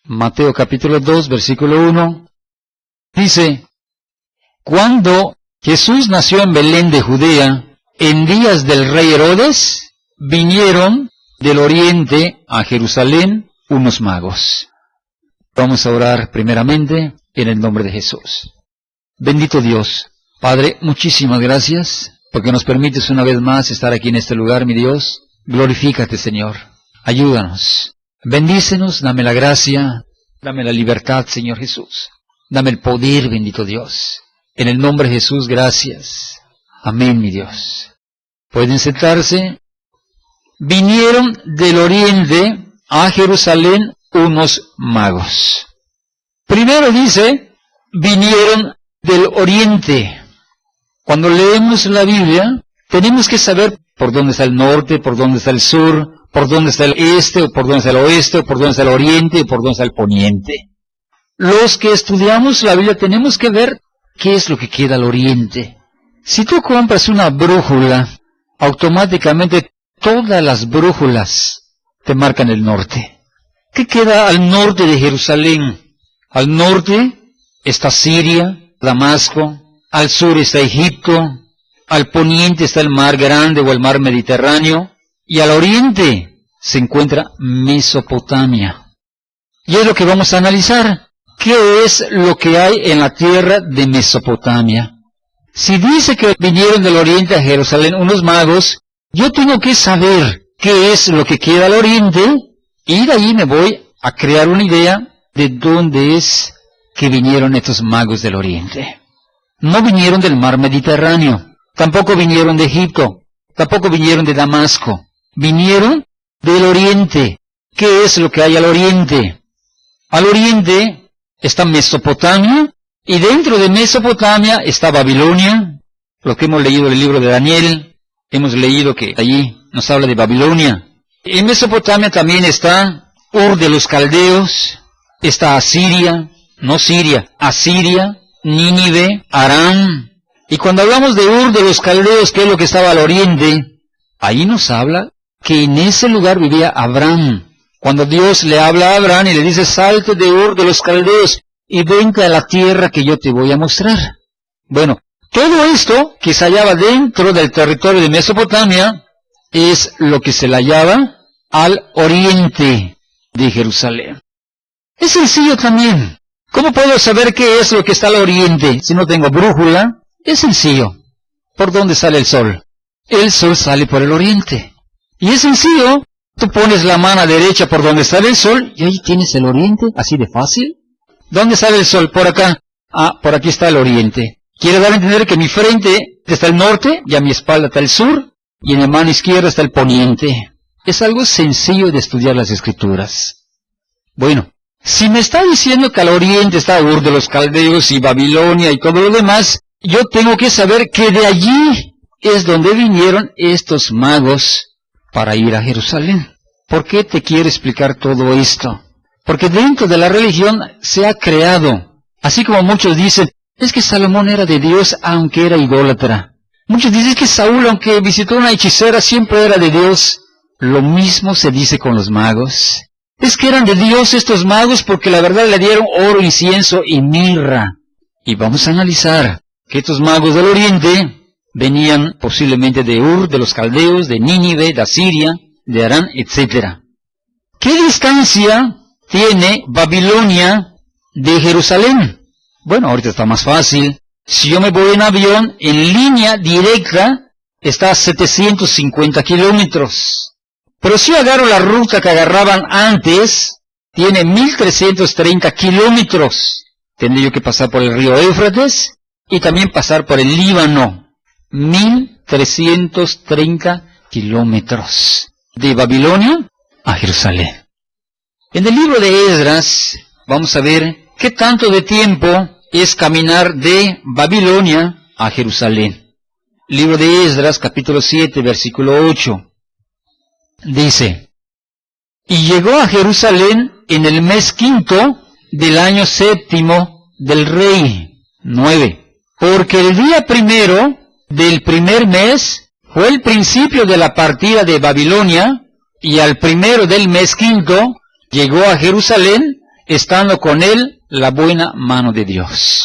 Mateo capítulo 2, versículo 1, dice: Cuando Jesús nació en Belén de Judea, en días del rey Herodes, vinieron del oriente a Jerusalén unos magos. Vamos a orar primeramente en el nombre de Jesús. Bendito Dios, Padre, muchísimas gracias porque nos permites una vez más estar aquí en este lugar, mi Dios. Glorifícate, Señor. Ayúdanos. Bendícenos, dame la gracia, dame la libertad, Señor Jesús. Dame el poder, bendito Dios. En el nombre de Jesús, gracias. Amén, mi Dios. Pueden sentarse. Vinieron del oriente a Jerusalén unos magos. Primero dice, vinieron del oriente. Cuando leemos la Biblia, tenemos que saber por dónde está el norte, por dónde está el sur, por dónde está el este, o por dónde está el oeste, o por dónde está el oriente, o por dónde está el poniente. Los que estudiamos la Biblia tenemos que ver qué es lo que queda al oriente. Si tú compras una brújula, automáticamente todas las brújulas te marcan el norte. ¿Qué queda al norte de Jerusalén? Al norte está Siria, Damasco, al sur está Egipto, al poniente está el mar Grande o el mar Mediterráneo, y al oriente se encuentra Mesopotamia. Y es lo que vamos a analizar. ¿Qué es lo que hay en la tierra de Mesopotamia? Si dice que vinieron del oriente a Jerusalén unos magos, yo tengo que saber qué es lo que queda al oriente, y de ahí me voy a crear una idea de dónde es que vinieron estos magos del oriente. No vinieron del mar Mediterráneo, tampoco vinieron de Egipto, tampoco vinieron de Damasco. Vinieron del oriente. ¿Qué es lo que hay al oriente? Al oriente está Mesopotamia, y dentro de Mesopotamia está Babilonia. Lo que hemos leído en el libro de Daniel, hemos leído que allí nos habla de Babilonia. En Mesopotamia también está Ur de los Caldeos, está Asiria, no Siria, Asiria, Nínive, Aram. Y cuando hablamos de Ur de los Caldeos, que es lo que estaba al oriente, ahí nos habla que en ese lugar vivía Abraham. Cuando Dios le habla a Abraham y le dice, salte de Ur de los Caldeos y vente a la tierra que yo te voy a mostrar. Bueno, todo esto que se hallaba dentro del territorio de Mesopotamia es lo que se le hallaba al oriente de Jerusalén. Es sencillo también. ¿Cómo puedo saber qué es lo que está al oriente si no tengo brújula? Es sencillo. ¿Por dónde sale el sol? El sol sale por el oriente. Y es sencillo. Tú pones la mano derecha por donde sale el sol y ahí tienes el oriente, así de fácil. ¿Dónde sale el sol? Por acá. Ah, por aquí está el oriente. Quiere dar a entender que mi frente está el norte y a mi espalda está el sur y en mi mano izquierda está el poniente. Es algo sencillo de estudiar las escrituras. Bueno, si me está diciendo que al oriente está Ur de los Caldeos y Babilonia y todo lo demás, yo tengo que saber que de allí es donde vinieron estos magos para ir a Jerusalén. ¿Por qué te quiero explicar todo esto? Porque dentro de la religión se ha creado, así como muchos dicen, es que Salomón era de Dios aunque era idólatra. Muchos dicen que Saúl, aunque visitó una hechicera, siempre era de Dios. Lo mismo se dice con los magos. Es que eran de Dios estos magos porque la verdad le dieron oro, incienso y mirra. Y vamos a analizar que estos magos del oriente venían posiblemente de Ur, de los Caldeos, de Nínive, de Asiria, de Aram, etc. ¿Qué distancia tiene Babilonia de Jerusalén? Bueno, ahorita está más fácil. Si yo me voy en avión, en línea directa, está a 750 kilómetros. Pero si yo agarro la ruta que agarraban antes, tiene 1330 kilómetros. Tendría yo que pasar por el río Éufrates y también pasar por el Líbano. 1330 kilómetros. De Babilonia a Jerusalén. En el libro de Esdras, vamos a ver qué tanto de tiempo es caminar de Babilonia a Jerusalén. Libro de Esdras, capítulo 7, versículo 8. Dice, y llegó a Jerusalén en el mes quinto del año séptimo del rey. 9. Porque el día primero del primer mes fue el principio de la partida de Babilonia, y al primero del mes quinto llegó a Jerusalén estando con él la buena mano de Dios.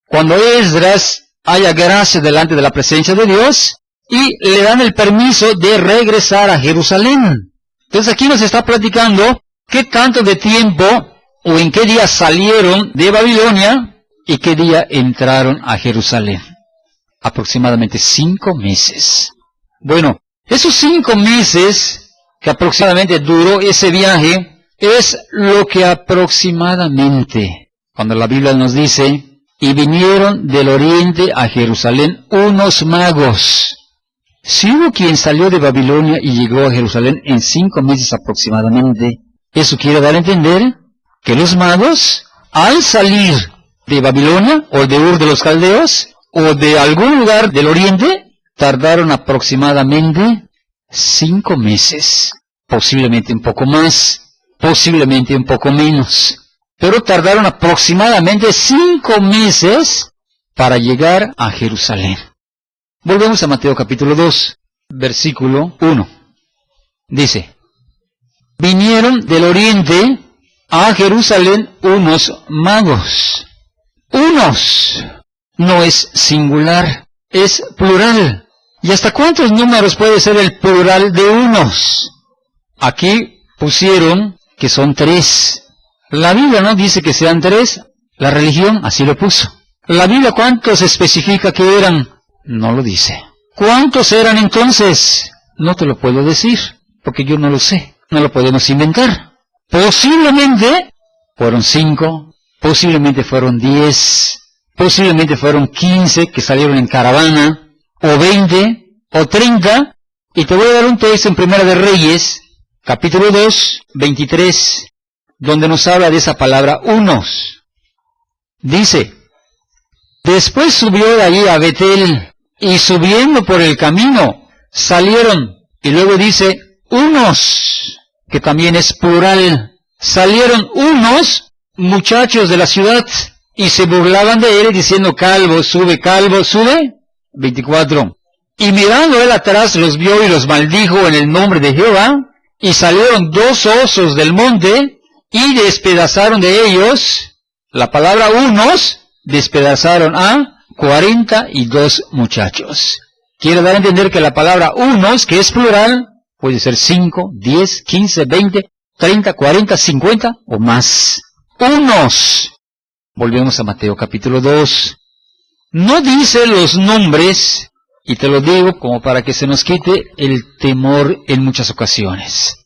Cuando Esdras haya gracia delante de la presencia de Dios, y le dan el permiso de regresar a Jerusalén. Entonces aquí nos está platicando qué tanto de tiempo o en qué día salieron de Babilonia y qué día entraron a Jerusalén. Aproximadamente 5 meses. Bueno, esos 5 meses que aproximadamente duró ese viaje es lo que aproximadamente, cuando la Biblia nos dice, y vinieron del oriente a Jerusalén unos magos. Si hubo quien salió de Babilonia y llegó a Jerusalén en 5 meses aproximadamente, eso quiere dar a entender que los magos, al salir de Babilonia, o de Ur de los Caldeos, o de algún lugar del oriente, tardaron aproximadamente 5 meses, posiblemente un poco más, posiblemente un poco menos, pero tardaron aproximadamente 5 meses para llegar a Jerusalén. Volvemos a Mateo capítulo 2, versículo 1. Dice, vinieron del oriente a Jerusalén unos magos. Unos, no es singular, es plural. ¿Y hasta cuántos números puede ser el plural de unos? Aquí pusieron que son 3. La Biblia no dice que sean 3, la religión así lo puso. La Biblia, ¿cuántos especifica que eran? No lo dice. ¿Cuántos eran entonces? No te lo puedo decir, porque yo no lo sé. No lo podemos inventar. Posiblemente fueron 5, posiblemente fueron 10, posiblemente fueron 15 que salieron en caravana, o 20, o 30. Y te voy a dar un texto en Primera de Reyes, capítulo 2, 23, donde nos habla de esa palabra unos. Dice, después subió de allí a Betel, y subiendo por el camino, salieron, y luego dice, unos, que también es plural, salieron unos muchachos de la ciudad, y se burlaban de él, diciendo, calvo, sube, 24. Y mirando él atrás, los vio y los maldijo en el nombre de Jehová, y salieron 2 osos del monte, y despedazaron de ellos, la palabra unos, despedazaron a 42 muchachos. Quiere dar a entender que la palabra unos, que es plural, puede ser 5, 10, 15, 20, 30, 40, 50 o más. Unos. Volvemos a Mateo capítulo 2. No dice los nombres, y te lo digo como para que se nos quite el temor en muchas ocasiones.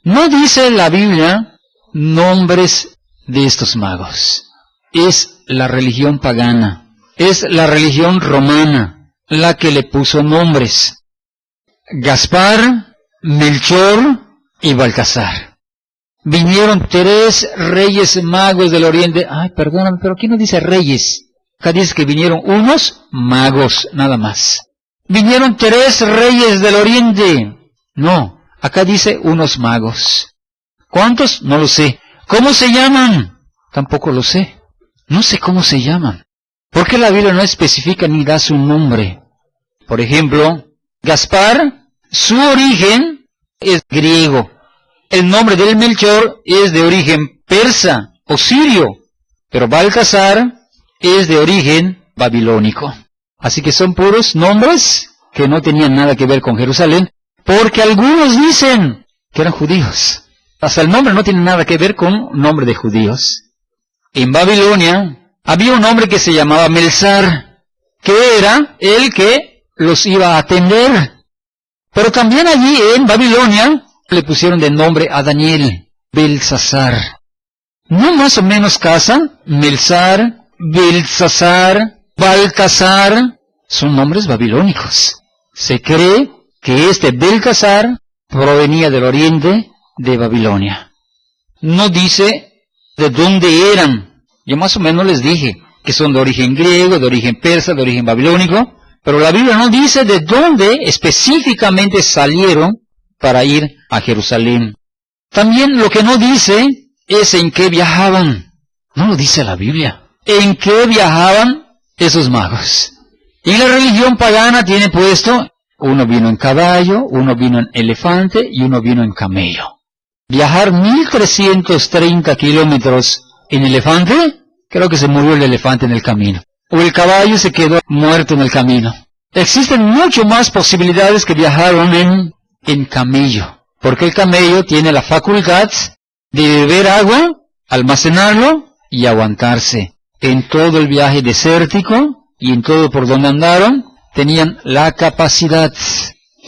No dice la Biblia nombres de estos magos. Es la religión pagana. Es la religión romana la que le puso nombres. Gaspar, Melchor y Baltasar. Vinieron 3 reyes magos del oriente. Ay, perdóname, pero aquí no dice reyes. Acá dice que vinieron unos magos, nada más. Vinieron 3 reyes del oriente. No, acá dice unos magos. ¿Cuántos? No lo sé. ¿Cómo se llaman? Tampoco lo sé. No sé cómo se llaman. Porque la Biblia no especifica ni da su nombre. Por ejemplo, Gaspar, su origen es griego. El nombre del Melchor es de origen persa o sirio. Pero Baltasar es de origen babilónico. Así que son puros nombres que no tenían nada que ver con Jerusalén, porque algunos dicen que eran judíos. Hasta el nombre no tiene nada que ver con nombre de judíos. En Babilonia había un hombre que se llamaba Melsar, que era el que los iba a atender. Pero también allí en Babilonia le pusieron de nombre a Daniel, Belsasar. ¿No más o menos casan? Melsar, Belsasar, Baltasar, son nombres babilónicos. Se cree que este Belsasar provenía del oriente de Babilonia. No dice de dónde eran. Yo más o menos les dije que son de origen griego, de origen persa, de origen babilónico, pero la Biblia no dice de dónde específicamente salieron para ir a Jerusalén. También lo que no dice es en qué viajaban. No lo dice la Biblia. ¿En qué viajaban esos magos? Y la religión pagana tiene puesto, uno vino en caballo, uno vino en elefante y uno vino en camello. viajar 1330 kilómetros en elefante, creo que se murió el elefante en el camino. O el caballo se quedó muerto en el camino. Existen mucho más posibilidades que viajaron en camello, porque el camello tiene la facultad de beber agua, almacenarlo y aguantarse. En todo el viaje desértico y en todo por donde andaron, tenían la capacidad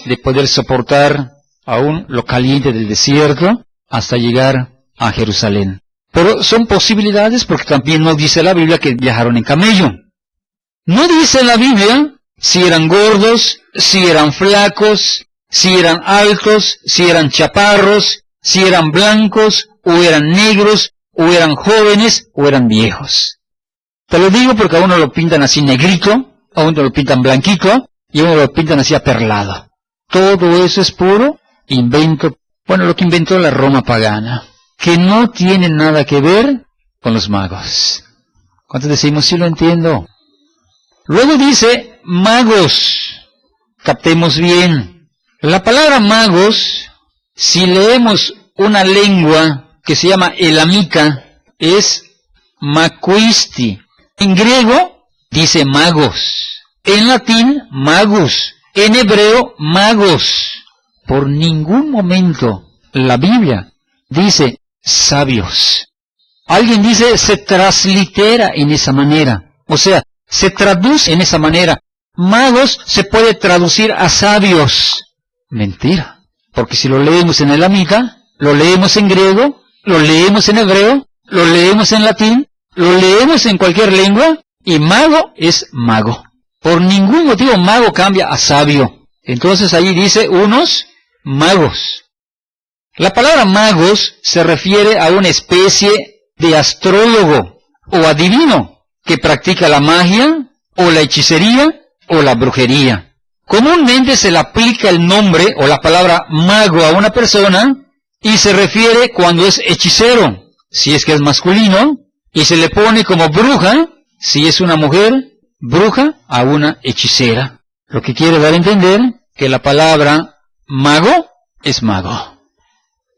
de poder soportar aún lo caliente del desierto hasta llegar a Jerusalén. Pero son posibilidades porque también nos dice la Biblia que viajaron en camello. No dice la Biblia si eran gordos, si eran flacos, si eran altos, si eran chaparros, si eran blancos, o eran negros, o eran jóvenes, o eran viejos. Te lo digo porque a uno lo pintan así negrito, a uno lo pintan blanquito, y a uno lo pintan así aperlado. Todo eso es puro invento, bueno, lo que inventó la Roma pagana, que no tiene nada que ver con los magos. ¿Cuántos decimos sí lo entiendo? Luego dice magos. Captemos bien. La palabra magos, si leemos una lengua que se llama elamita, es makuisti. En griego dice magos. En latín, magus. En hebreo, magos. Por ningún momento la Biblia dice sabios. Alguien dice se translitera en esa manera. O sea, se traduce en esa manera. Magos se puede traducir a sabios. Mentira. Porque si lo leemos en elamita, lo leemos en griego, lo leemos en hebreo, lo leemos en latín, lo leemos en cualquier lengua, y mago es mago. Por ningún motivo mago cambia a sabio. Entonces ahí dice unos magos. La palabra magos se refiere a una especie de astrólogo o adivino que practica la magia o la hechicería o la brujería. Comúnmente se le aplica el nombre o la palabra mago a una persona y se refiere cuando es hechicero, si es que es masculino, y se le pone como bruja, si es una mujer, bruja a una hechicera. Lo que quiere dar a entender que la palabra mago es mago.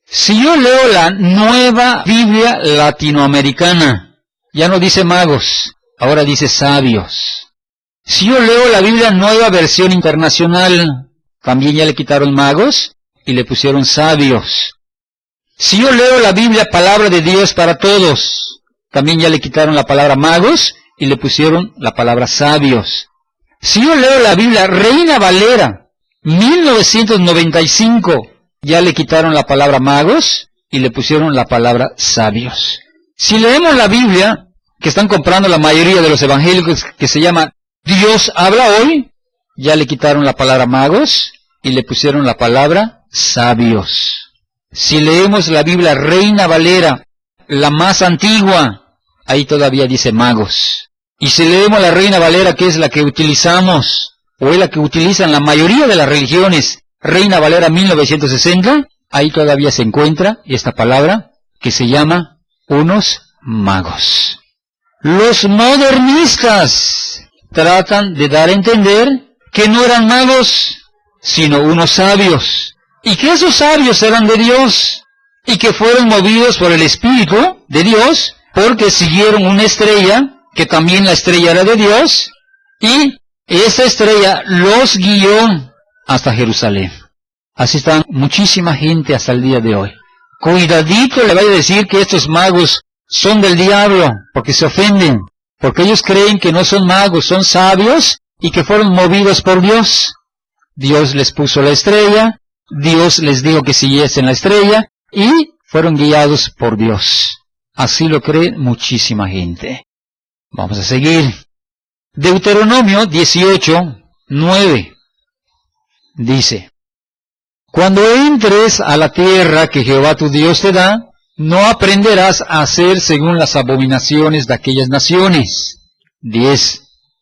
Si yo leo la Nueva Biblia Latinoamericana, ya no dice magos, ahora dice sabios. Si yo leo la Biblia Nueva Versión Internacional, también ya le quitaron magos y le pusieron sabios. Si yo leo la Biblia Palabra de Dios para Todos, también ya le quitaron la palabra magos y le pusieron la palabra sabios. Si yo leo la Biblia Reina Valera 1995, ya le quitaron la palabra magos y le pusieron la palabra sabios. Si leemos la Biblia que están comprando la mayoría de los evangélicos, que se llama Dios habla hoy, ya le quitaron la palabra magos y le pusieron la palabra sabios. Si leemos la Biblia Reina Valera, la más antigua, ahí todavía dice magos. Y si leemos la Reina Valera, que es la que utilizamos, o es la que utilizan la mayoría de las religiones, Reina Valera 1960, ahí todavía se encuentra esta palabra que se llama unos magos. Los modernistas tratan de dar a entender que no eran magos, sino unos sabios, y que esos sabios eran de Dios, y que fueron movidos por el Espíritu de Dios, porque siguieron una estrella, que también la estrella era de Dios, y esa estrella los guió hasta Jerusalén. Así está muchísima gente hasta el día de hoy. Cuidadito le vaya a decir que estos magos son del diablo, porque se ofenden, porque ellos creen que no son magos, son sabios, y que fueron movidos por Dios. Dios les puso la estrella, Dios les dijo que siguiesen la estrella, y fueron guiados por Dios. Así lo cree muchísima gente. Vamos a seguir. Deuteronomio 18:9 dice: Cuando entres a la tierra que Jehová tu Dios te da, no aprenderás a hacer según las abominaciones de aquellas naciones. 10.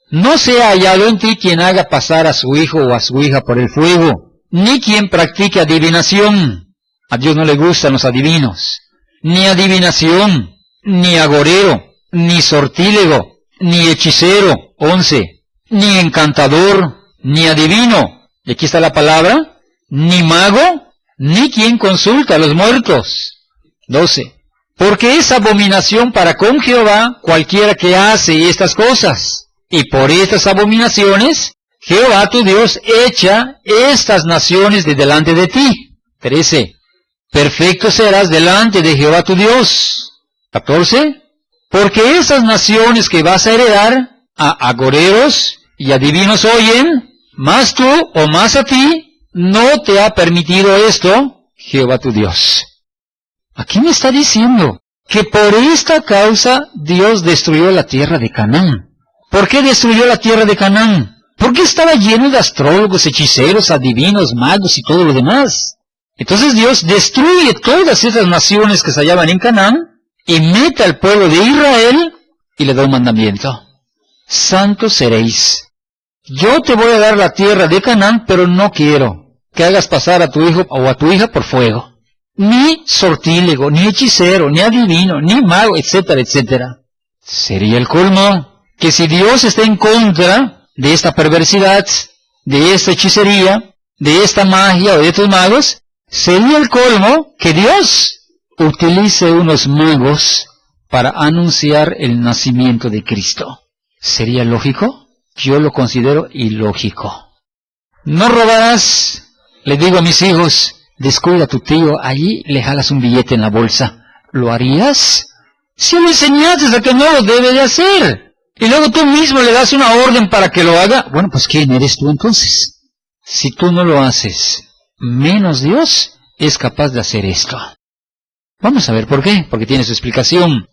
No sea hallado en ti quien haga pasar a su hijo o a su hija por el fuego, ni quien practique adivinación. A Dios no le gustan los adivinos. Ni adivinación, ni agorero, ni sortílego, ni hechicero. 11. Ni encantador, ni adivino. Y aquí está la palabra, ni mago, ni quien consulta a los muertos. 12. Porque es abominación para con Jehová cualquiera que hace estas cosas. Y por estas abominaciones, Jehová tu Dios echa estas naciones de delante de ti. 13. Perfecto serás delante de Jehová tu Dios. 14. Porque esas naciones que vas a heredar, a agoreros y adivinos oyen, más tú o más a ti, no te ha permitido esto, Jehová tu Dios. Aquí me está diciendo que por esta causa Dios destruyó la tierra de Canaán. ¿Por qué destruyó la tierra de Canaán? Porque estaba lleno de astrólogos, hechiceros, adivinos, magos y todo lo demás. Entonces Dios destruye todas esas naciones que se hallaban en Canaán y mete al pueblo de Israel y le da un mandamiento. Santos seréis. Yo te voy a dar la tierra de Canaán, pero no quiero que hagas pasar a tu hijo o a tu hija por fuego. Ni sortílego, ni hechicero, ni adivino, ni mago, etcétera, etcétera. Sería el colmo que si Dios está en contra de esta perversidad, de esta hechicería, de esta magia o de estos magos, sería el colmo que Dios utilice unos magos para anunciar el nacimiento de Cristo. ¿Sería lógico? Yo lo considero ilógico. No robarás, le digo a mis hijos, descuida a tu tío, allí le jalas un billete en la bolsa. ¿Lo harías? Si le enseñaste a que no lo debe de hacer, y luego tú mismo le das una orden para que lo haga, bueno, pues ¿quién eres tú entonces? Si tú no lo haces, menos Dios es capaz de hacer esto. Vamos a ver por qué, porque tiene su explicación.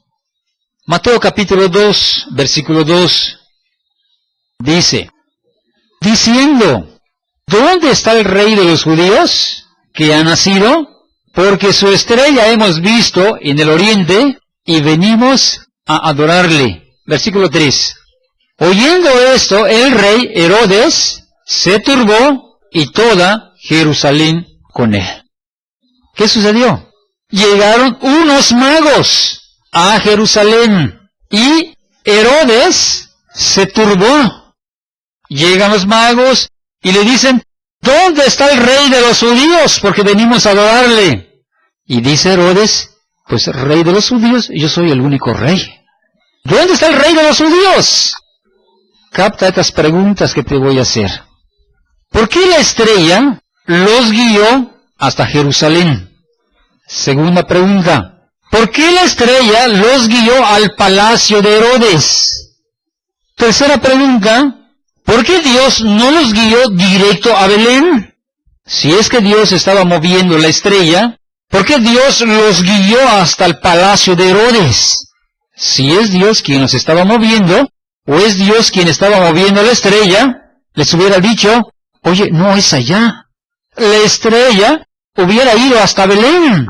Mateo capítulo 2, versículo 2, dice, diciendo, ¿dónde está el rey de los judíos que ha nacido? Porque su estrella hemos visto en el oriente y venimos a adorarle. Versículo 3. Oyendo esto, el rey Herodes se turbó y toda Jerusalén con él. ¿Qué sucedió? Llegaron unos magos a Jerusalén y Herodes se turbó. Llegan los magos y le dicen, ¿dónde está el rey de los judíos? Porque venimos a adorarle. Y dice Herodes, pues rey de los judíos, yo soy el único rey. ¿Dónde está el rey de los judíos? Capta estas preguntas que te voy a hacer. ¿Por qué la estrella los guió hasta Jerusalén? Segunda pregunta. ¿Por qué la estrella los guió al palacio de Herodes? Tercera pregunta. ¿Por qué Dios no los guió directo a Belén? Si es que Dios estaba moviendo la estrella, ¿por qué Dios los guió hasta el palacio de Herodes? Si es Dios quien los estaba moviendo, o es Dios quien estaba moviendo la estrella, les hubiera dicho, oye, no es allá. La estrella hubiera ido hasta Belén.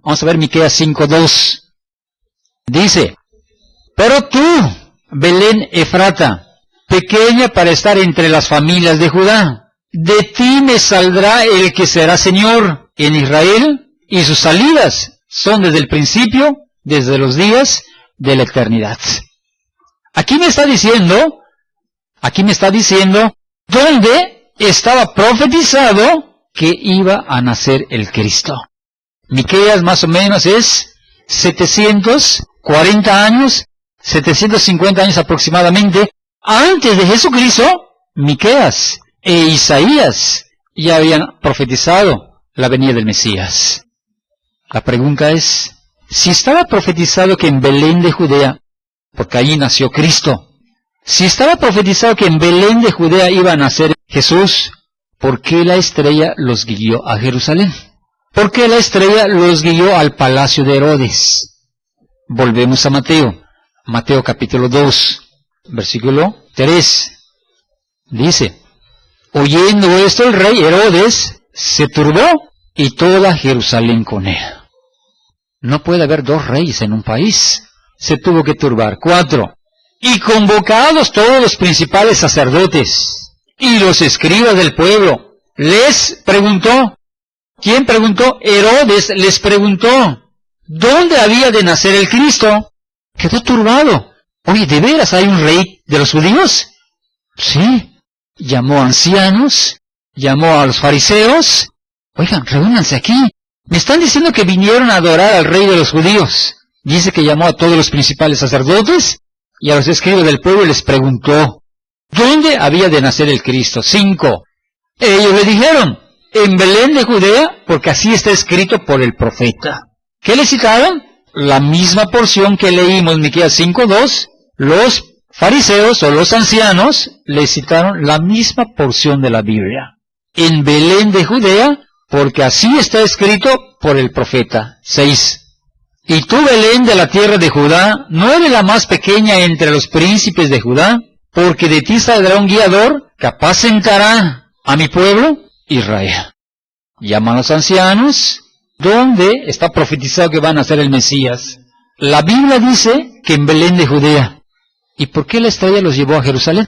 Vamos a ver Miqueas 5:2. Dice, pero tú, Belén Efrata, pequeña para estar entre las familias de Judá, de ti me saldrá el que será Señor en Israel, y sus salidas son desde el principio, desde los días de la eternidad. Aquí me está diciendo, dónde estaba profetizado que iba a nacer el Cristo. Miqueas más o menos es 740 años, 750 años aproximadamente, antes de Jesucristo. Miqueas e Isaías ya habían profetizado la venida del Mesías. La pregunta es, si estaba profetizado que en Belén de Judea, porque allí nació Cristo, si estaba profetizado que en Belén de Judea iba a nacer Jesús, ¿por qué la estrella los guió a Jerusalén? ¿Por qué la estrella los guió al palacio de Herodes? Volvemos a Mateo. Mateo capítulo 2, versículo 3. Dice, oyendo esto el rey Herodes se turbó y toda Jerusalén con él. No puede haber dos reyes en un país. Se tuvo que turbar. 4. Y convocados todos los principales sacerdotes y los escribas del pueblo, les preguntó. ¿Quién preguntó? Herodes les preguntó, ¿dónde había de nacer el Cristo? Quedó turbado. Oye, ¿de veras hay un rey de los judíos? Sí. Llamó a ancianos, llamó a los fariseos, Oigan, reúnanse aquí. Me están diciendo que vinieron a adorar al rey de los judíos. Dice que llamó a todos los principales sacerdotes y a los escribas del pueblo y les preguntó, ¿dónde había de nacer el Cristo? 5. Ellos le dijeron, en Belén de Judea, porque así está escrito por el profeta. ¿Qué le citaron? La misma porción que leímos, Miqueas 5:2. Los fariseos o los ancianos le citaron la misma porción de la Biblia. En Belén de Judea, porque así está escrito por el profeta. 6. Y tú, Belén de la tierra de Judá, no eres la más pequeña entre los príncipes de Judá, porque de ti saldrá un guiador que apacentará a mi pueblo Israel. Llaman a los ancianos, donde está profetizado que van a ser el Mesías. La Biblia dice que en Belén de Judea. ¿Y por qué la estrella los llevó a Jerusalén?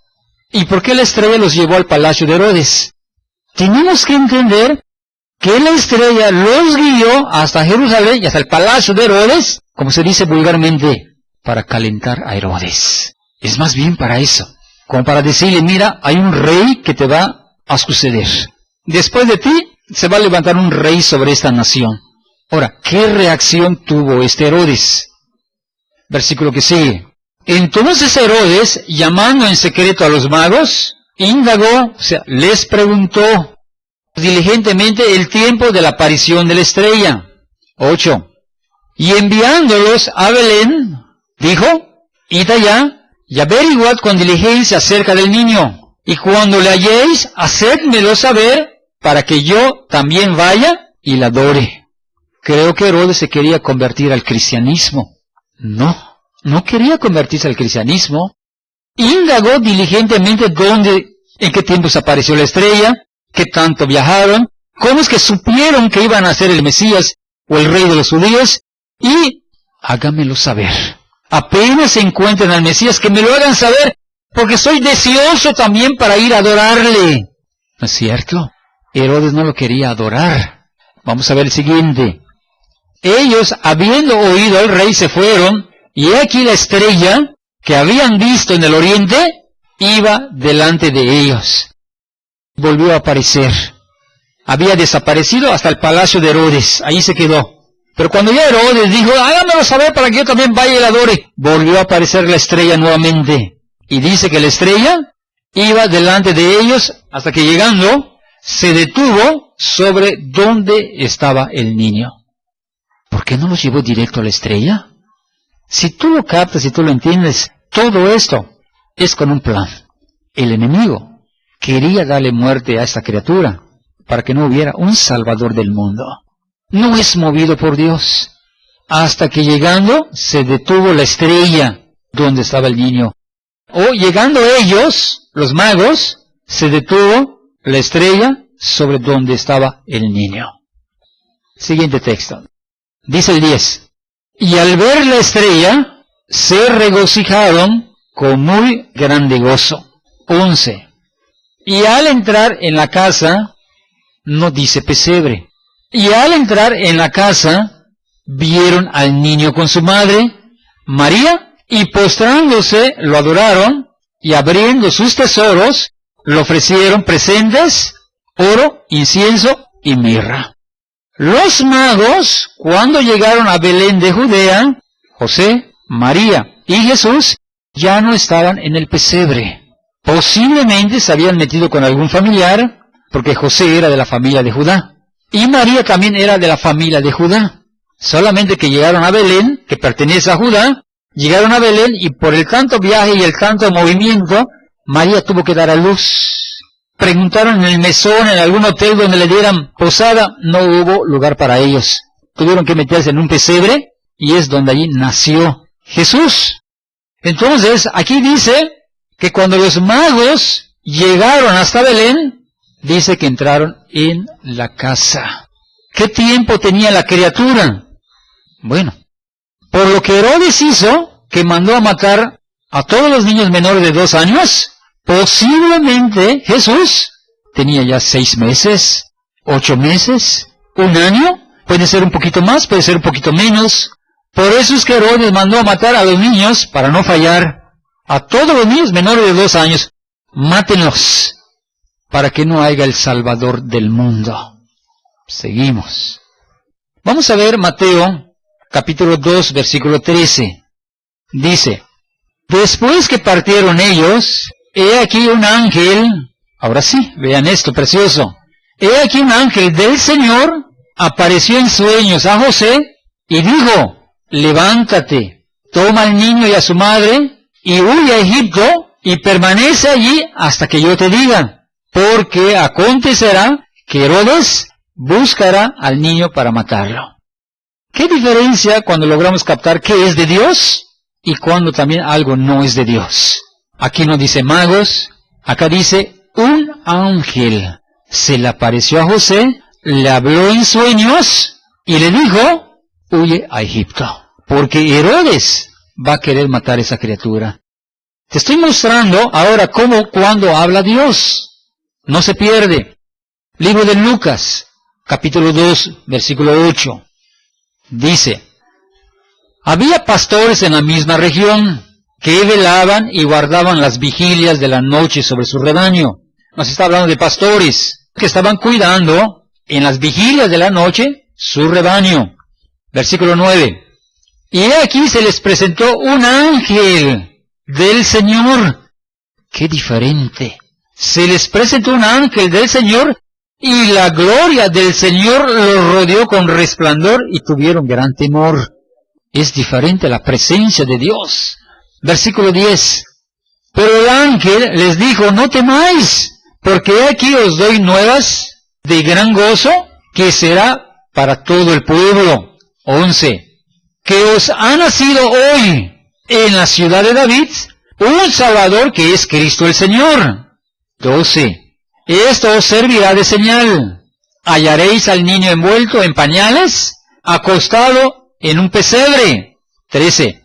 ¿Y por qué la estrella los llevó al palacio de Herodes? Tenemos que entender que la estrella los guió hasta Jerusalén y hasta el palacio de Herodes, como se dice vulgarmente, para calentar a Herodes. Es más bien para eso, como para decirle, mira, hay un rey que te va a suceder. Después de ti, se va a levantar un rey sobre esta nación. Ahora, ¿qué reacción tuvo este Herodes? Versículo que sigue. Entonces Herodes, llamando en secreto a los magos, indagó, o sea, les preguntó diligentemente el tiempo de la aparición de la estrella. 8. Y enviándolos a Belén, dijo, id allá y averiguad con diligencia acerca del niño, y cuando le halléis, hacedmelo saber, para que yo también vaya y la adore. Creo que Herodes se quería convertir al cristianismo. No quería convertirse al cristianismo. Indagó diligentemente en qué tiempos apareció la estrella, qué tanto viajaron, cómo es que supieron que iban a ser el Mesías o el rey de los judíos, y háganmelo saber. Apenas se encuentren al Mesías, que me lo hagan saber, porque soy deseoso también para ir a adorarle. ¿No es cierto? Herodes no lo quería adorar. Vamos a ver el siguiente. Ellos, habiendo oído al rey, se fueron, y he aquí la estrella que habían visto en el oriente, iba delante de ellos. Volvió a aparecer. Había desaparecido hasta el palacio de Herodes. Ahí se quedó. Pero cuando ya Herodes dijo, hágamelo saber para que yo también vaya y la adore, volvió a aparecer la estrella nuevamente. Y dice que la estrella iba delante de ellos hasta que llegando se detuvo sobre donde estaba el niño. ¿Por qué no los llevó directo a la estrella? Si tú lo captas, si tú lo entiendes, todo esto es con un plan. El enemigo quería darle muerte a esta criatura para que no hubiera un salvador del mundo. No es movido por Dios. Hasta que llegando se detuvo la estrella donde estaba el niño. O llegando ellos, los magos, se detuvo la estrella sobre donde estaba el niño. Siguiente texto. Dice el 10. Y al ver la estrella, se regocijaron con muy grande gozo. 11. Y al entrar en la casa, no dice pesebre, y al entrar en la casa, vieron al niño con su madre, María, y postrándose, lo adoraron, y abriendo sus tesoros, le ofrecieron presentes, oro, incienso y mirra. Los magos, cuando llegaron a Belén de Judea, José, María y Jesús, ya no estaban en el pesebre. Posiblemente se habían metido con algún familiar, porque José era de la familia de Judá. Y María también era de la familia de Judá. Solamente que llegaron a Belén, que pertenece a Judá, llegaron a Belén y por el tanto viaje y el tanto movimiento, María tuvo que dar a luz. Preguntaron en el mesón, en algún hotel donde le dieran posada, no hubo lugar para ellos. Tuvieron que meterse en un pesebre y es donde allí nació Jesús. Entonces, aquí dice que cuando los magos llegaron hasta Belén, dice que entraron en la casa. ¿Qué tiempo tenía la criatura? Bueno, por lo que Herodes hizo, que mandó a matar a todos los niños menores de 2 años, posiblemente Jesús tenía ya 6 meses, 8 meses, 1 año, puede ser un poquito más, puede ser un poquito menos. Por eso es que Herodes mandó a matar a los niños, para no fallar, a todos los niños menores de 2 años, mátenlos, para que no haya el Salvador del mundo. Seguimos. Vamos a ver Mateo, capítulo 2, versículo 13. Dice, después que partieron ellos, he aquí un ángel, ahora sí, vean esto precioso, he aquí un ángel del Señor apareció en sueños a José y dijo, levántate, toma al niño y a su madre y huye a Egipto y permanece allí hasta que yo te diga, porque acontecerá que Herodes buscará al niño para matarlo. ¿Qué diferencia cuando logramos captar qué es de Dios y cuando también algo no es de Dios? Aquí no dice magos, acá dice un ángel se le apareció a José, le habló en sueños y le dijo, huye a Egipto, porque Herodes va a querer matar a esa criatura. Te estoy mostrando ahora cómo cuando habla Dios no se pierde. Libro de Lucas, capítulo 2, versículo 8. Dice, había pastores en la misma región que velaban y guardaban las vigilias de la noche sobre su rebaño. Nos está hablando de pastores que estaban cuidando en las vigilias de la noche su rebaño. Versículo 9. Y aquí se les presentó un ángel del Señor. ¡Qué diferente! Se les presentó un ángel del Señor y la gloria del Señor los rodeó con resplandor y tuvieron gran temor. Es diferente la presencia de Dios. Versículo 10. Pero el ángel les dijo, no temáis, porque aquí os doy nuevas de gran gozo, que será para todo el pueblo. 11. Que os ha nacido hoy en la ciudad de David un Salvador que es Cristo el Señor. 12. Esto os servirá de señal. Hallaréis al niño envuelto en pañales, acostado en un pesebre. 13.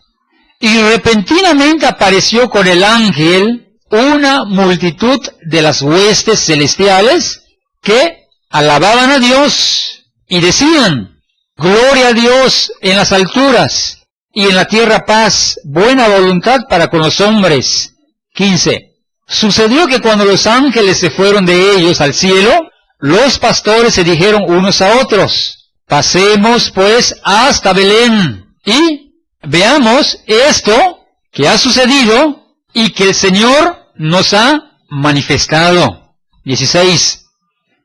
Y repentinamente apareció con el ángel una multitud de las huestes celestiales que alababan a Dios y decían, gloria a Dios en las alturas y en la tierra paz, buena voluntad para con los hombres. 15. Sucedió que cuando los ángeles se fueron de ellos al cielo, los pastores se dijeron unos a otros, pasemos pues hasta Belén y veamos esto que ha sucedido y que el Señor nos ha manifestado. 16.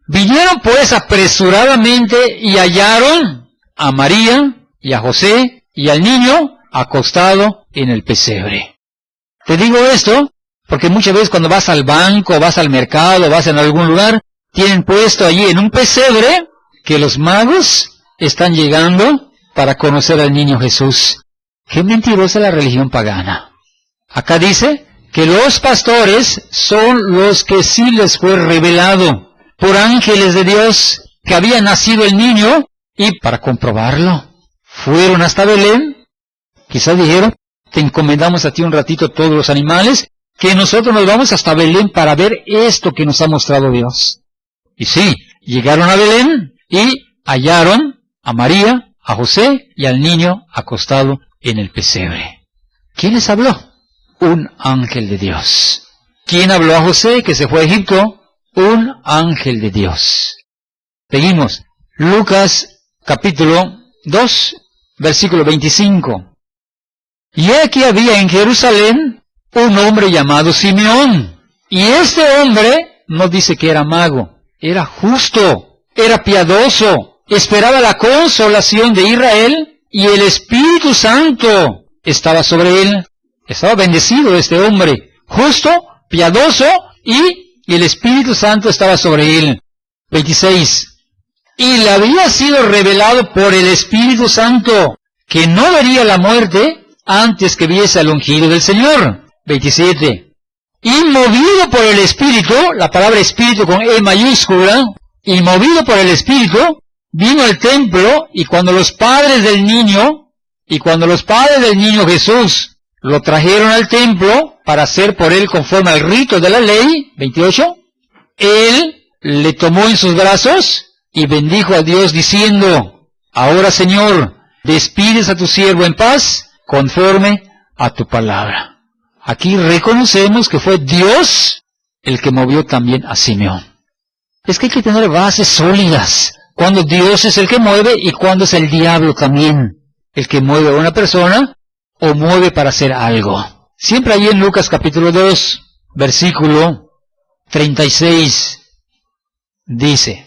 Vinieron pues apresuradamente y hallaron a María y a José y al niño acostado en el pesebre. Te digo esto porque muchas veces cuando vas al banco, vas al mercado, vas en algún lugar, tienen puesto allí en un pesebre que los magos están llegando para conocer al niño Jesús. Qué mentirosa la religión pagana. Acá dice que los pastores son los que sí les fue revelado por ángeles de Dios que había nacido el niño y para comprobarlo fueron hasta Belén. Quizás dijeron, te encomendamos a ti un ratito todos los animales, que nosotros nos vamos hasta Belén para ver esto que nos ha mostrado Dios. Y sí, llegaron a Belén y hallaron a María, a José y al niño acostado en el pesebre. ¿Quién les habló? Un ángel de Dios. ¿Quién habló a José que se fue a Egipto? Un ángel de Dios. Seguimos. Lucas capítulo 2, versículo 25. Y aquí había en Jerusalén un hombre llamado Simeón. Y este hombre no dice que era mago, era justo, era piadoso, esperaba la consolación de Israel y el Espíritu Santo estaba sobre él. Estaba bendecido este hombre, justo, piadoso y el Espíritu Santo estaba sobre él. 26. Y le había sido revelado por el Espíritu Santo que no vería la muerte antes que viese al ungido del Señor. 27. Y movido por el Espíritu, la palabra Espíritu con E mayúscula, y movido por el Espíritu, vino al templo, y cuando los padres del niño Jesús lo trajeron al templo para hacer por él conforme al rito de la ley, 28, él le tomó en sus brazos y bendijo a Dios diciendo, ahora Señor, despides a tu siervo en paz, conforme a tu palabra. Aquí reconocemos que fue Dios el que movió también a Simeón. Es que hay que tener bases sólidas cuando Dios es el que mueve y cuando es el diablo también el que mueve a una persona o mueve para hacer algo. Siempre allí en Lucas capítulo 2, versículo 36, dice: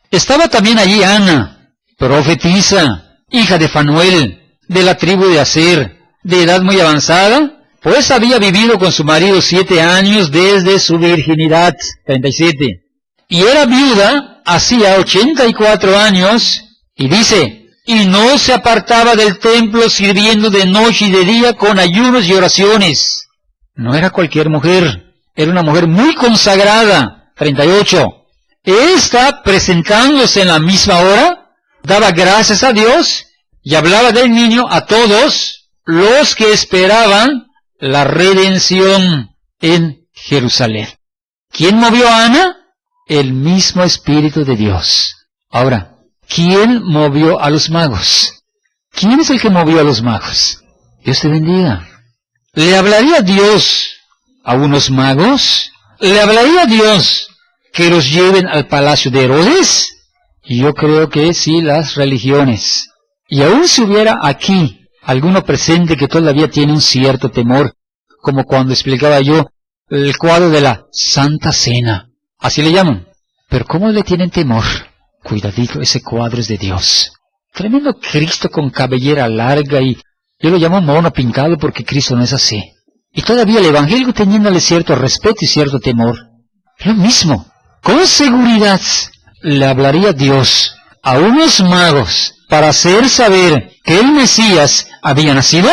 estaba también allí Ana, profetisa, hija de Fanuel, de la tribu de Aser, de edad muy avanzada, pues había vivido con su marido 7 años desde su virginidad. 37. Y era viuda hacía 84 años, y dice, y no se apartaba del templo sirviendo de noche y de día con ayunos y oraciones. No era cualquier mujer, era una mujer muy consagrada. 38. Esta, presentándose en la misma hora, daba gracias a Dios y hablaba del niño a todos los que esperaban la redención en Jerusalén. ¿Quién movió a Ana? El mismo Espíritu de Dios. Ahora, ¿quién movió a los magos? ¿Quién es el que movió a los magos? Dios te bendiga. ¿Le hablaría Dios a unos magos? ¿Le hablaría Dios que los lleven al palacio de Herodes? Yo creo que sí, las religiones. Y aún si hubiera aquí alguno presente que todavía tiene un cierto temor, como cuando explicaba yo el cuadro de la Santa Cena. Así le llaman. Pero ¿cómo le tienen temor? Cuidadito, ese cuadro es de Dios. Tremendo Cristo con cabellera larga y yo lo llamo mono pintado porque Cristo no es así. Y todavía el Evangelio teniéndole cierto respeto y cierto temor. Lo mismo. Con seguridad le hablaría Dios a unos magos para hacer saber que el Mesías había nacido.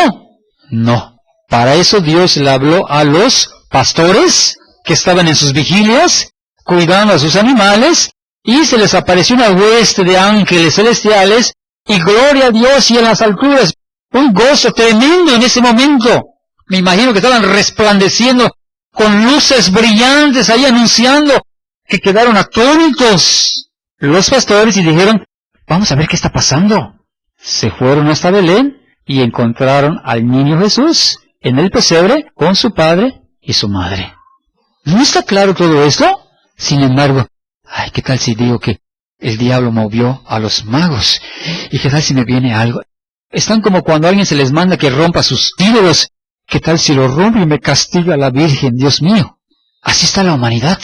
No. Para eso Dios le habló a los pastores que estaban en sus vigilias, cuidando a sus animales, y se les apareció una hueste de ángeles celestiales, y gloria a Dios y en las alturas, un gozo tremendo en ese momento. Me imagino que estaban resplandeciendo con luces brillantes ahí anunciando, que quedaron atónitos los pastores y dijeron, vamos a ver qué está pasando. Se fueron hasta Belén y encontraron al niño Jesús en el pesebre con su padre y su madre. ¿No está claro todo esto? Sin embargo, ay, ¿qué tal si digo que el diablo movió a los magos? ¿Y qué tal si me viene algo? Están como cuando a alguien se les manda que rompa sus ídolos. ¿Qué tal si lo rompe y me castiga la Virgen, Dios mío? Así está la humanidad.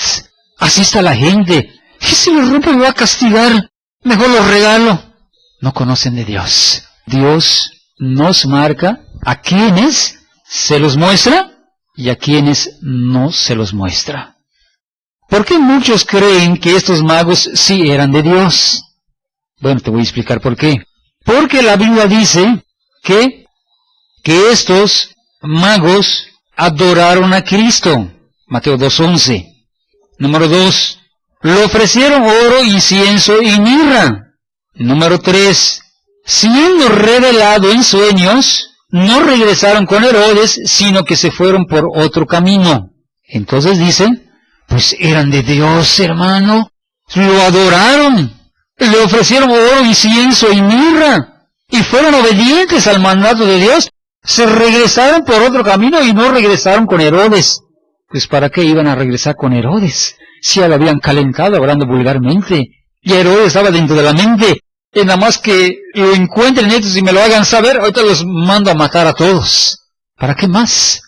Así está la gente. ¿Y si lo rompe me va a castigar? Mejor lo regalo. No conocen de Dios. Dios nos marca a quienes se los muestra y a quienes no se los muestra. ¿Por qué muchos creen que estos magos sí eran de Dios? Bueno, te voy a explicar por qué. Porque la Biblia dice que estos magos adoraron a Cristo. Mateo 2:11. Número 2. Le ofrecieron oro, incienso y mirra. Número 3. Siendo revelado en sueños, no regresaron con Herodes, sino que se fueron por otro camino. Entonces dicen, pues eran de Dios, hermano. Lo adoraron. Le ofrecieron oro, incienso y mirra. Y fueron obedientes al mandato de Dios. Se regresaron por otro camino y no regresaron con Herodes. Pues ¿para qué iban a regresar con Herodes? Si ya lo habían calentado, hablando vulgarmente. Y Herodes estaba dentro de la mente. Y nada más que lo encuentren estos y me lo hagan saber, ahorita los mando a matar a todos. ¿Para qué más?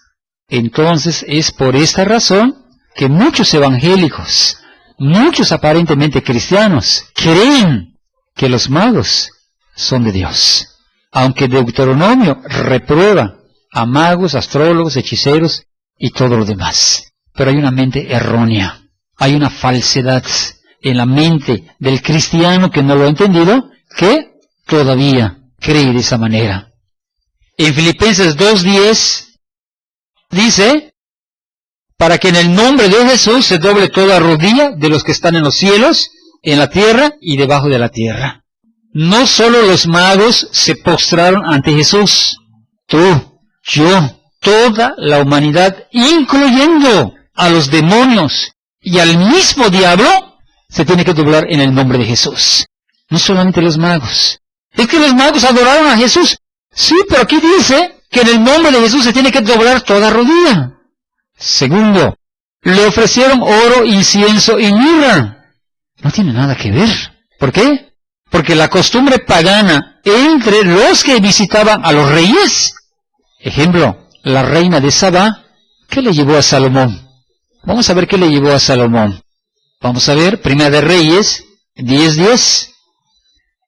Entonces es por esta razón que muchos evangélicos, muchos aparentemente cristianos, creen que los magos son de Dios. Aunque Deuteronomio reprueba a magos, astrólogos, hechiceros y todo lo demás. Pero hay una mente errónea, hay una falsedad en la mente del cristiano que no lo ha entendido, que todavía cree de esa manera. En Filipenses 2:10 dice, para que en el nombre de Jesús se doble toda rodilla de los que están en los cielos, en la tierra y debajo de la tierra. No solo los magos se postraron ante Jesús, tú, yo, toda la humanidad, incluyendo a los demonios y al mismo diablo, se tiene que doblar en el nombre de Jesús. No solamente los magos. Es que los magos adoraron a Jesús. Sí, pero aquí dice que en el nombre de Jesús se tiene que doblar toda rodilla. Segundo, le ofrecieron oro, incienso y mirra. No tiene nada que ver. ¿Por qué? Porque la costumbre pagana entre los que visitaban a los reyes, ejemplo, la reina de Sabá, ¿qué le llevó a Salomón? Vamos a ver qué le llevó a Salomón. Vamos a ver, Primera de Reyes 10:10.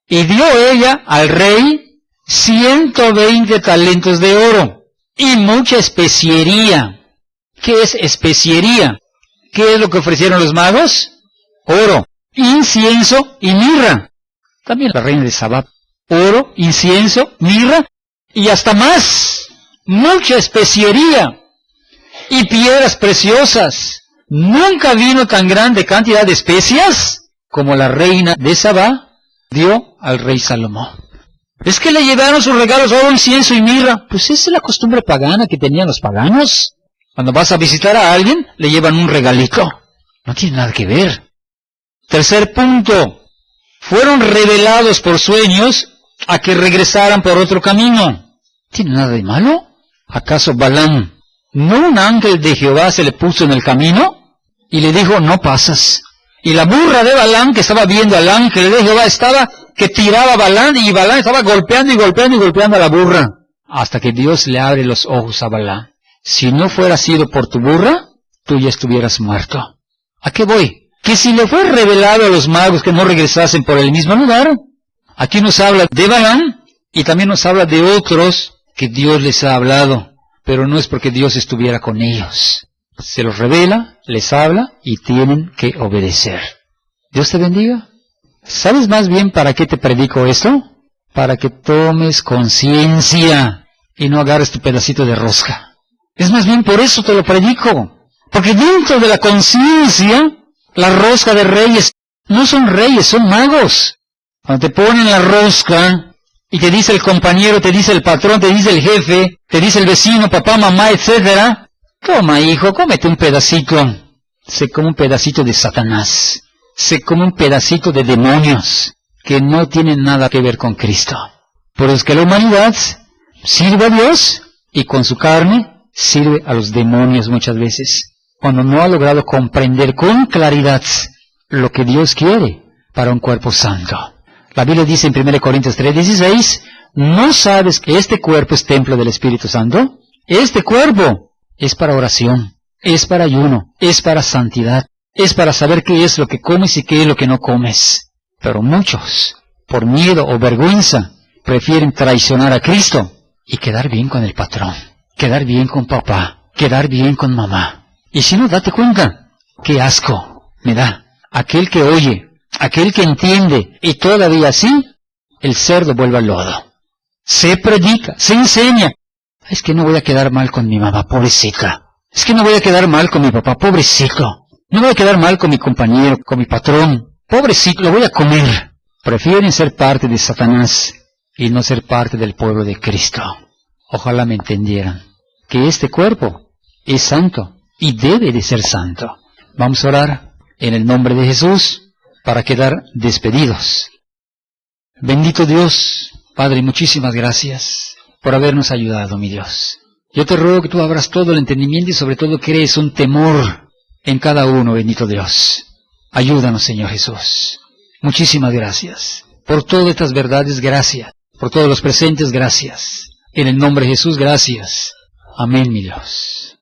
Y dio ella al rey 120 talentos de oro y mucha especiería. ¿Qué es especiería? ¿Qué es lo que ofrecieron los magos? Oro, incienso y mirra. También la reina de Sabá. Oro, incienso, mirra y hasta más. Mucha especiería y piedras preciosas. Nunca vino tan grande cantidad de especias como la reina de Sabá dio al rey Salomón. Es que le llevaron sus regalos, oro, incienso y mirra. Pues esa es la costumbre pagana que tenían los paganos. Cuando vas a visitar a alguien, le llevan un regalito. No tiene nada que ver. Tercer punto. Fueron revelados por sueños a que regresaran por otro camino. ¿Tiene nada de malo? ¿Acaso Balaam, no un ángel de Jehová se le puso en el camino y le dijo, no pasas? Y la burra de Balaam, que estaba viendo al ángel de Jehová, estaba que tiraba a Balaam, y Balaam estaba golpeando y golpeando y golpeando a la burra, hasta que Dios le abre los ojos a Balaam. Si no fuera sido por tu burra, tú ya estuvieras muerto. ¿A qué voy? Que si le fue revelado a los magos que no regresasen por el mismo lugar, aquí nos habla de Balaam y también nos habla de otros que Dios les ha hablado, pero no es porque Dios estuviera con ellos. Se los revela, les habla y tienen que obedecer. Dios te bendiga. ¿Sabes más bien para qué te predico esto? Para que tomes conciencia y no agarres tu pedacito de rosca. Es más bien por eso te lo predico. Porque dentro de la conciencia, la rosca de reyes no son reyes, son magos. Cuando te ponen la rosca y te dice el compañero, te dice el patrón, te dice el jefe, te dice el vecino, papá, mamá, etcétera, toma, hijo, cómete un pedacito. Se come un pedacito de Satanás. Se come un pedacito de demonios que no tienen nada que ver con Cristo. Por eso es que la humanidad sirve a Dios y con su carne sirve a los demonios muchas veces, cuando no ha logrado comprender con claridad lo que Dios quiere para un cuerpo santo. La Biblia dice en 1 Corintios 3:16, ¿no sabes que este cuerpo es templo del Espíritu Santo? Este cuerpo es para oración, es para ayuno, es para santidad, es para saber qué es lo que comes y qué es lo que no comes. Pero muchos, por miedo o vergüenza, prefieren traicionar a Cristo y quedar bien con el patrón, quedar bien con papá, quedar bien con mamá. Y si no, date cuenta, qué asco me da aquel que oye, aquel que entiende, y todavía así, el cerdo vuelve al lodo. Se predica, se enseña. Es que no voy a quedar mal con mi mamá, pobrecita. Es que no voy a quedar mal con mi papá, pobrecito. No voy a quedar mal con mi compañero, con mi patrón, pobrecito, lo voy a comer. Prefieren ser parte de Satanás y no ser parte del pueblo de Cristo. Ojalá me entendieran que este cuerpo es santo y debe de ser santo. Vamos a orar en el nombre de Jesús para quedar despedidos. Bendito Dios, Padre, muchísimas gracias por habernos ayudado, mi Dios. Yo te ruego que tú abras todo el entendimiento y sobre todo crees un temor en cada uno, bendito Dios. Ayúdanos, Señor Jesús. Muchísimas gracias por todas estas verdades, gracias. Por todos los presentes, gracias. En el nombre de Jesús, gracias. Amén, mi Dios.